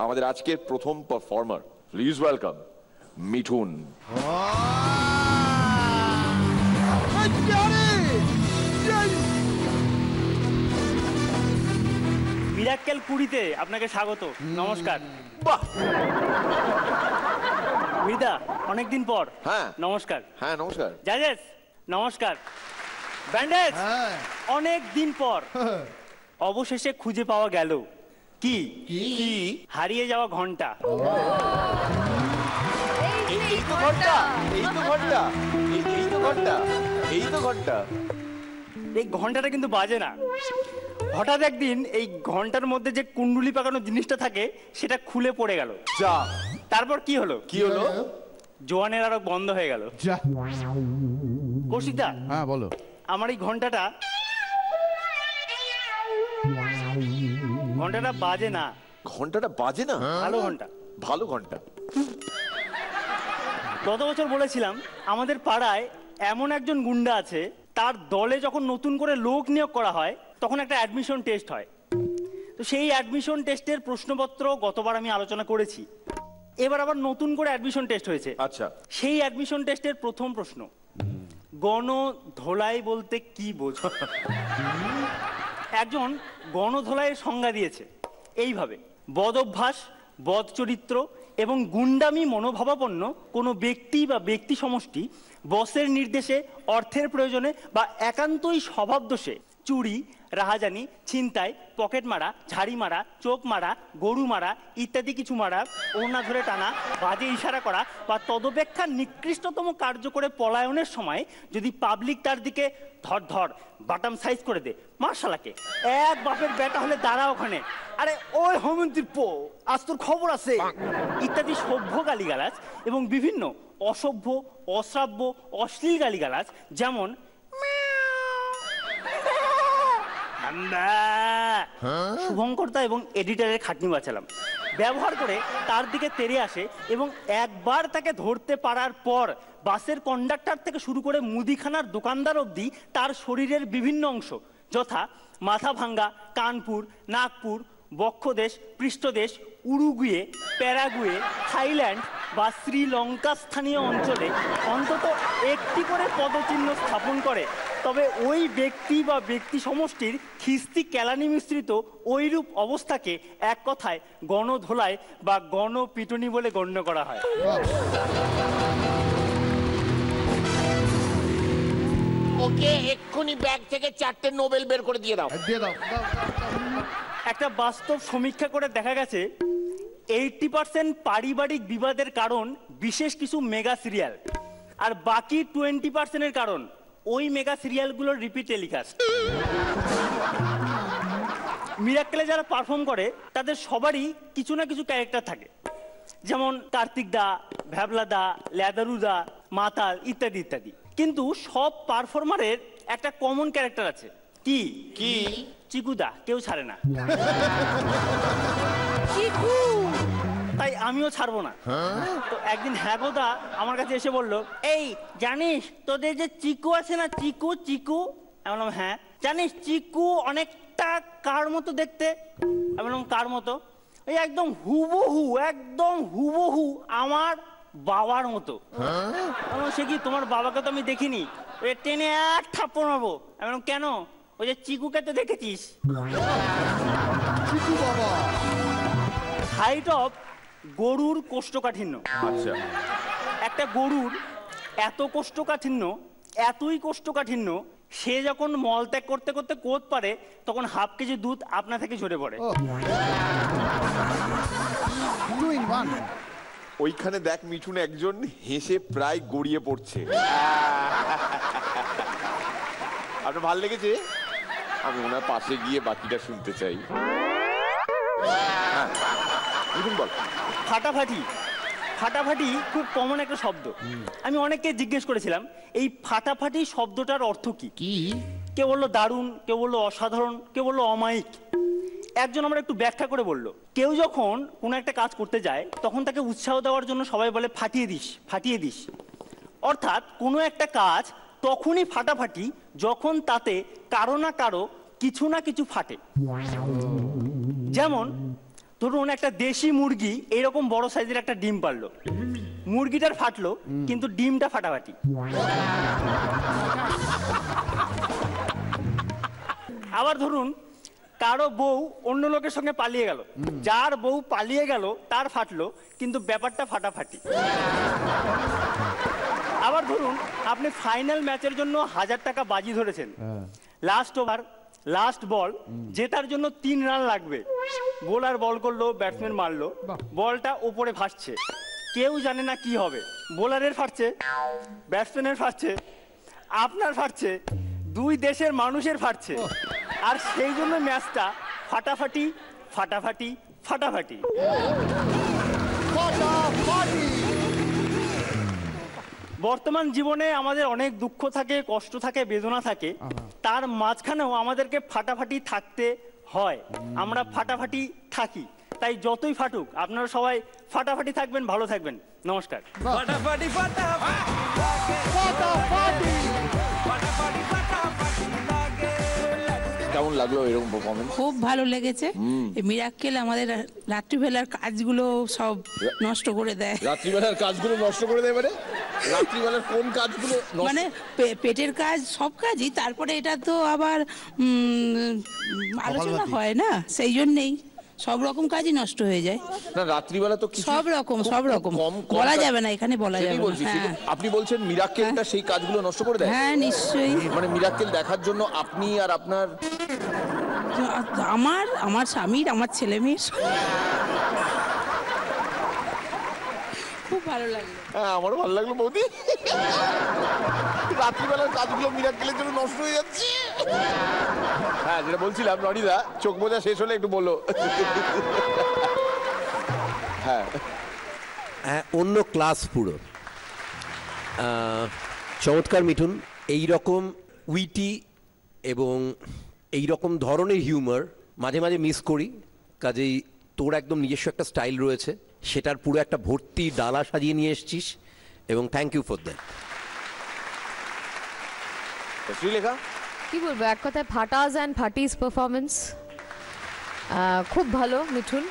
আমাদের আজকের প্রথম performer, please welcome Mithun. Mirakkel কুড়িতে আপনাকে স্বাগত। নমস্কার। বাহ, মৃদা, অনেকদিন পর। হ্যাঁ নমস্কার। হ্যাঁ নমস্কার। জাজেস নমস্কার। ব্যান্ডেজ অনেক দিন পর অবশেষে খুঁজে পাওয়া গেল। কি হারিয়ে যাওয়া ঘন্টা। এই তো ঘন্টা, এই তো ঘন্টা, এই তো ঘন্টা, এই তো ঘন্টা। এই ঘন্টাটা কিন্তু বাজে না। হঠাৎ একদিন এই ঘন্টার মধ্যে যে কুণ্ডুলি পাকানো জিনিসটা থাকে সেটা খুলে পড়ে গেল। যা, তারপর কি হলো? কি হলো? জোয়ানের আরো বন্ধ হয়ে গেল। কৌশিকদা, হ্যাঁ বলো। আমার এই ঘন্টাটা বাজে না। ঘন্টাটা বাজে না? ভালো ঘন্টা, ভালো ঘন্টা। গত বছর বলেছিলাম আমাদের পাড়ায় এমন একজন গুন্ডা আছে, তার দলে যখন নতুন করে লোক নিয়োগ করা হয় তখন একটা অ্যাডমিশন টেস্ট হয়। তো সেই অ্যাডমিশন টেস্টের প্রশ্নপত্র গতবার আমি আলোচনা করেছি। এবার আবার নতুন করে অ্যাডমিশন টেস্ট হয়েছে। আচ্ছা, সেই অ্যাডমিশন টেস্টের প্রথম প্রশ্ন, গণধোলাই বলতে কি বোঝো? একজন গণধোলাইয়ের সংজ্ঞা দিয়েছে এইভাবে: বদ অভ্যাস, বদ চরিত্র এবং গুন্ডামি মনোভাবাপন্ন কোনো ব্যক্তি বা ব্যক্তি সমষ্টি বসের নির্দেশে, অর্থের প্রয়োজনে বা একান্তই স্বভাবদোষে চুরি, রাহাজানি, ছিনতাই, পকেট মারা, ঝাড়ি মারা, চোখ মারা, গরু মারা ইত্যাদি কিছু মারা, ওড়না ধরে টানা, বাজে ইশারা করা বা তদপেক্ষা নিকৃষ্টতম কার্য করে পলায়নের সময় যদি পাবলিক তার দিকে ধর ধর বাটাম সাইজ করে দে, মার্শালাকে এক বাপের বেটা হলে দাঁড়া ওখানে, আরে ওই হোমন্ত্রীর পো, আজ তোর খবর আছে ইত্যাদি সভ্য গালিগালাজ এবং বিভিন্ন অসভ্য, অশ্রাব্য, অশ্লীল গালিগালাজ যেমন শুভঙ্করদা এবং এডিটরের খাটনি বাঁচালাম ব্যবহার করে তার দিকে তেড়ে আসে এবং একবার তাকে ধরতে পারার পর বাসের কন্ডাক্টর থেকে শুরু করে মুদিখানার দোকানদার অবধি তার শরীরের বিভিন্ন অংশ যথা মাথা ভাঙ্গা, কানপুর, নাগপুর, বক্ষদেশ, পৃষ্ঠদেশ, উরুগুয়ে, প্যারাগুয়ে, থাইল্যান্ড বা শ্রীলঙ্কা স্থানীয় অঞ্চলে অন্তত একটি করে পদচিহ্ন স্থাপন করে, তবে ওই ব্যক্তি বা ব্যক্তি সমষ্টির খিস্তি কেলানি মিশ্রিত ওইরূপ অবস্থাকে এক কথায় গণধোলাই বা গণপিটুনি বলে গণ্য করা হয়। ওকে এক্ষুনি ব্যাগ থেকে 4টে নোবেল বের করে দিয়ে দাও। একটা বাস্তব সমীক্ষা করে দেখা গেছে 80% পারিবারিক বিবাদের কারণ বিশেষ কিছু মেগা সিরিয়াল, আর বাকি 20%-এর কারণ ওই মেগা সিরিয়ালগুলোর রিপিট টেলিকাস্ট। মিরাক্কেলে যারা পারফর্ম করে তাদের সবারই কিছু না কিছু ক্যারেক্টার থাকে, যেমন কার্তিক দা, ভ্যাবলা দা, ল্যাদারু দা, মাতাল ইত্যাদি ইত্যাদি। কিন্তু সব পারফর্মারের একটা কমন ক্যারেক্টার আছে। কি কি? চিকুদা, কেউ ছাড়ে না। তাই আমিও ছাড়বো না। তো একদিন হ্যাগোদা আমার কাছে এসে বলল, এই জানিস তোদের যে চিকু আছে না, চিকু চিকু? আমি বললাম হ্যাঁ। জানিস চিকু অনেকটা কার মতো দেখতে? আমি বললাম কার মতো? এই একদম হুবহু, একদম হুবহু আমার বাবার মতো। সে কি, তোমার বাবাকে তো আমি দেখিনি। ওই টেনে এক থাপ্পড় মারবো। আমি বললাম কেন? ওই যে চিকুকে তো দেখেছিস। হাইট অফ গরুর কোষ্ঠকাঠিন্য। আচ্ছা, একটা গরুর এত কোষ্ঠকাঠিন্য, এতই কোষ্ঠকাঠিন্য, সে যখন মলত্যাগ করতে করতে কোদ পারে তখন হাফ কেজি দুধ আপনা থেকে ঝরে পড়ে। ওইখানে দেখ মিঠুন, একজন হেসে প্রায় গড়িয়ে পড়ছে। আপনার ভাল লেগেছে? আমি ওনার পাশে গিয়ে বাকিটা শুনতে চাই। মিঠুন বল। ফাটাফাটি। ফাটাফাটি খুব কমন একটা শব্দ। আমি অনেককে জিজ্ঞেস করেছিলাম এই ফাটাফাটি শব্দটার অর্থ কি। কেউ বললো দারুণ, কেউ বললো অসাধারণ, কেউ বললো অমায়িক। একজন আমরা একটু ব্যাখ্যা করে বলল, কেউ যখন কোনো একটা কাজ করতে যায় তখন তাকে উৎসাহ দেওয়ার জন্য সবাই বলে ফাটিয়ে দিস, ফাটিয়ে দিস। অর্থাৎ কোনো একটা কাজ তখনই ফাটাফাটি যখন তাতে কারো না কারো কিছু না কিছু ফাটে। যেমন ধরুন একটা দেশি মুরগি এরকম বড় সাইজের একটা ডিম পারলো, মুরগিটার ফাটলো কিন্তু ডিমটা ফাটাফাটি। আবার ধরুন কারো বউ অন্য লোকের সঙ্গে পালিয়ে গেল, যার বউ পালিয়ে গেল তার ফাটলো কিন্তু ব্যাপারটা ফাটাফাটি। আবার ধরুন আপনি ফাইনাল ম্যাচের জন্য 1000 টাকা বাজি ধরেছেন, লাস্ট ওভার লাস্ট বল জেতার জন্য 3 রান লাগবে, বোলার বল করলো, ব্যাটসম্যান মারলো, বলটা উপরে ভাসছে, কেউ জানে না কি হবে, বোলারের ফাটছে, ব্যাটসম্যানের ফাটছে, আপনার ফাটছে, দুই দেশের মানুষের ফাটছে, আর সেই জন্য ম্যাচটা ফাটাফাটি ফাটাফাটি ফাটাফাটি। বর্তমান জীবনে আমাদের অনেক দুঃখ থাকে, কষ্ট থাকে, বেদনা থাকে, তার মাঝখানেও আমাদেরকে ফাটাফাটি থাকতে হয়, আমরা ফাটাফাটি থাকি। তাই যতই ফাটুক আপনারা সবাই ফাটাফাটি থাকবেন, ভালো থাকবেন, নমস্কার। ফাটাফাটি কেমন লাগলো এরকম পারফরমেন্স? খুব ভালো লেগেছে। মিরাক্কেল আমাদের রাত্রিবেলার কাজগুলো সব নষ্ট করে দেয়। রাত্রিবেলার কাজগুলো নষ্ট করে দেয় মানে? রাত্রিবেলার কোন কাজগুলো মানে পেটের কাজ, সব কাজই, তারপরে এটা তো আবার আলোচনা হয় না, সেই জন্যেই সব রকম কাজই নষ্ট হয়ে যায়। না রাত্রিবেলা তো কিছু সব রকম বলা যাবে না, এখানে বলা যাবে না। হ্যাঁ, আপনি বলছেন মিরাক্কেলটা সেই কাজগুলো নষ্ট করে দেয়? হ্যাঁ নিশ্চয়ই। মানে মিরাক্কেল দেখার জন্য আপনি আর আপনার আমার স্বামীর, আমার ছেলে মেয়ের খুব ভালো লাগলো। হ্যাঁ আমারও ভালো লাগলো বৌদি। রাত্রিবেলার কাজগুলো মিরাক্কেলের জন্য নষ্ট হয়ে যাচ্ছে। হ্যাঁ যেটা বলছিলাম, রনিদা চোখ বোঝা শেষ হলে একটু বলো। হ্যাঁ অন্য ক্লাস পুরো চমৎকার মিঠুন। এই রকম উইটি এবং এই রকম ধরনের হিউমার মাঝে মাঝে মিস করি, কাজেই তোর একদম নিজস্ব একটা স্টাইল রয়েছে, সেটার পুরো একটা ভর্তি ডালা সাজিয়ে নিয়ে এসেছিস এবং thank you for that. Sreelekha কি বলবো, এক কথায় ফাটাস অ্যান্ড ফাটিস পারফরমেন্স খুব ভালো মিঠুন,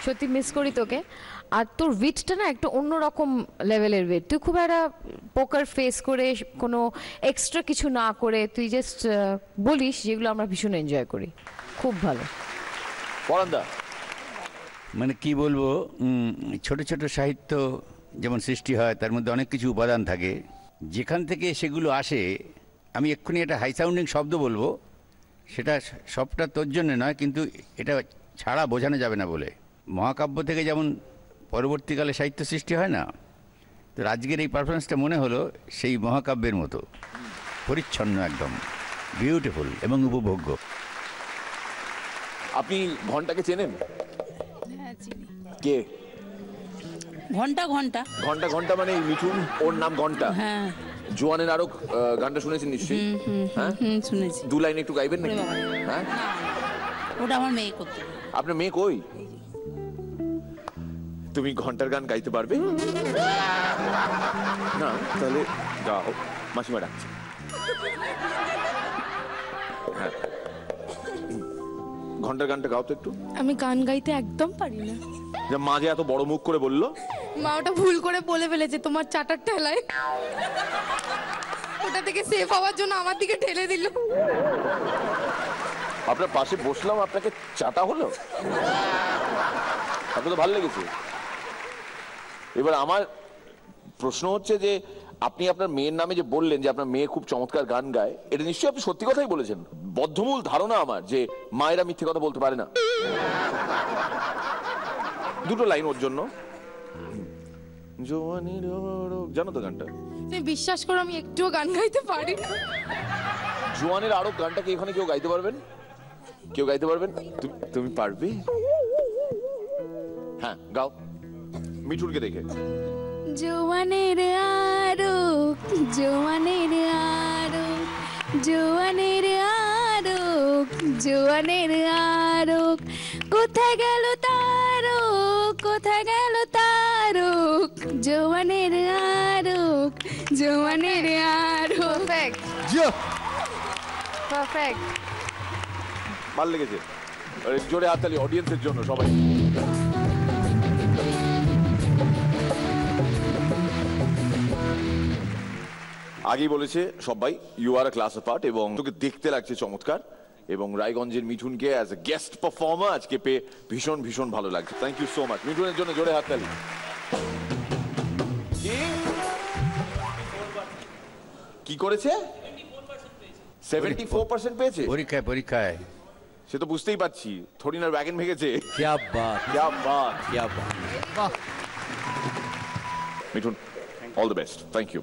সত্যি মিস করি তোকে। আর তোর উইটটা না একটু অন্যরকম লেভেলের উইট, তুই খুব একটা পোকার ফেস করে কোনো এক্সট্রা কিছু না করে তুই জাস্ট বলিস, যেগুলো আমরা ভীষণ এনজয় করি, খুব ভালো। পরান্দা মানে কি বলবো, ছোট ছোট সাহিত্য যেমন সৃষ্টি হয় তার মধ্যে অনেক কিছু উপাদান থাকে, যেখান থেকে সেগুলো আসে। আমি এক্ষুনি একটা হাই সাউন্ডিং শব্দ বলবো, সেটা সবটা তোর জন্য নয়, কিন্তু এটা ছাড়া বোঝানো যাবে না বলে। মহাকাব্য থেকে যেমন পরবর্তীকালে সাহিত্য সৃষ্টি হয় না, তো আজকের এই পারফরমেন্সটা মনে হলো সেই মহাকাব্যের মতো পরিচ্ছন্ন, একদম বিউটিফুল এবং উপভোগ্য। আপনি ঘন্টাকে চেনেন? হ্যাঁ চিনি। কে? ঘন্টা ঘন্টা ঘন্টা ঘন্টা মানে মিঠুন, ওর নাম ঘন্টা। হ্যাঁ জোয়ানের আরো গানটা শুনেছেন নিশ্চয়ই? হ্যাঁ শুনেছি। 2 লাইন একটু গাইবেন নাকি? হ্যাঁ ওটা আমার মেয়ে করতে। আপনার মেয়ে কই? তুমি ঘন্টার গান গাইতে পারবে না? তাহলে গাও, মাসিমা ডাকছে। হ্যাঁ ঘন্টার গানটা গাও তো একটু। আমি গান গাইতে একদম পারি না। যে মা যে এত বড় মুখ করে বললো, মা ওটা ভুল করে বলে ফেলেছে তোমার চাটার ঠেলায়, ওটা থেকে সেফ হওয়ার জন্য আমার দিকে ঠেলে দিল। আপনার পাশে বসলাম, আপনাকে চাটা হলো, আপনার তো ভালো লেগেছে। এবার আমার প্রশ্ন হচ্ছে যে আপনি আপনার মেয়ের নামে যে বললেন যে আপনার মেয়ে খুব চমৎকার গান গায়, এটা নিশ্চয়ই আপনি সত্যি কথাই বলেছেন। বদ্ধমূল ধারণা আমার যে মায়েরা মিথ্যে কথা বলতে পারে না। 2 লাইন ওর জন্য। জানো তো গানটা? তুমি বিশ্বাস করো আমি একটুও গান গাইতে পারি না। জোয়ানের আরো গানটা কি এখানে কেউ গাইতে পারবেন? কেউ গাইতে পারবেন? তুমি পারবে? হ্যাঁ গাও, মিঠুনকে দেখে। জোয়ানের আরক, জোয়ানের আরক, জোয়ানের আরক, জোয়ানের আরক, কোথায় গেল তারক, কোথায় গেল তারক, জোয়ানের আরক, জোয়ানের আরক। পারফেক্ট। ভালো লেগেছে। জোরে হাততালি অডিয়েন্সের জন্য সবাই। আগেই বলেছে সবাই you are a class apart, এবং তোকে দেখতে লাগছে চমৎকার, এবং রায়গঞ্জের মিঠুনকে অ্যাজ এ গেস্ট পারফর্মার আজকে পেয়ে ভীষণ ভীষণ ভালো লাগছে। Thank you so much. মিঠুনের জন্য জোরে হাততালি। কি করেছে? 74% পেয়েছে পরীক্ষায় সে তো বুঝতেই পারছি, থরিনার ব্যাগেন ভেঙেছে। क्या बात क्या बात। क्या बात Mithun, all the best. Thank you.